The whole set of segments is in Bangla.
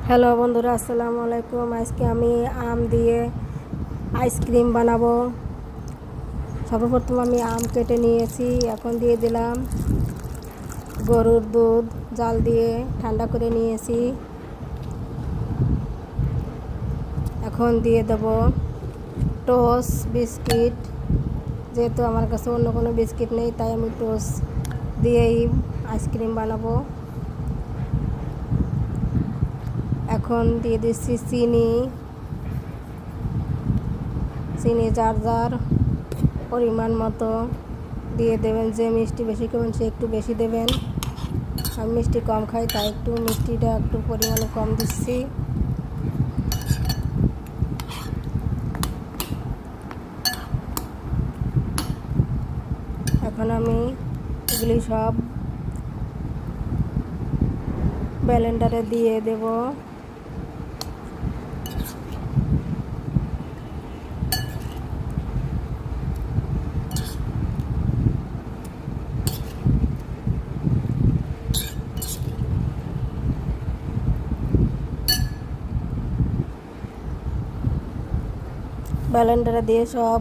হ্যালো বন্ধুরা, আসসালামু আলাইকুম। আজকে আমি আম দিয়ে আইসক্রিম বানাবো। সর্বপ্রথম আমি আম কেটে নিয়েছি, এখন দিয়ে দিলাম গরুর দুধ, জাল দিয়ে ঠান্ডা করে নিয়েছি। এখন দিয়ে দেব টোস্ট বিস্কিট। যেহেতু আমার কাছে অন্য কোনো বিস্কিট নেই, তাই আমি টোস্ট দিয়েই আইসক্রিম বানাবো। এখন দিয়ে দিচ্ছি চিনি যার যার পরিমাণ মতো দিয়ে দেবেন। যে মিষ্টি বেশি খাবেন সে একটু বেশি দেবেন। আমি মিষ্টি কম খাই, তাই একটু মিষ্টিটা একটু পরিমাণে কম দিচ্ছি। এখন আমি এগুলি সব ব্লেন্ডারে দিয়ে দেব। ব্লেন্ডারে দিয়ে সব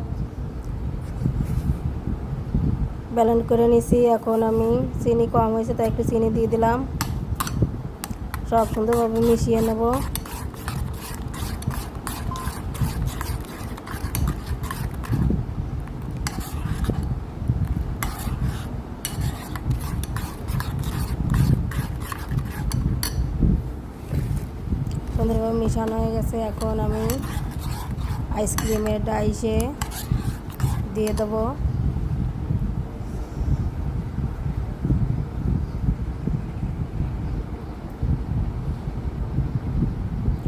ব্লেন্ড করে নিছি। এখন আমি চিনি কম হয়েছে তাই একটু চিনি দিয়ে দিলাম। সব সুন্দরভাবে মিশিয়ে নেব। সুন্দরভাবে মিশানো হয়ে গেছে। এখন আমি আইসক্রিমের ডাইসে দিয়ে দেবো।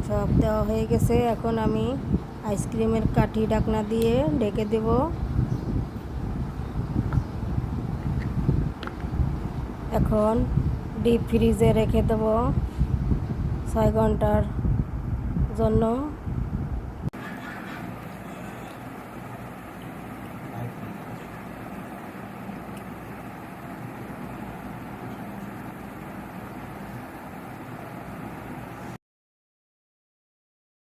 সব দেওয়া হয়ে গেছে। এখন আমি আইসক্রিমের কাঠি ঢাকনা দিয়ে ঢেকে দেব। এখন ডিপ ফ্রিজে রেখে দেব 6 ঘন্টার জন্য।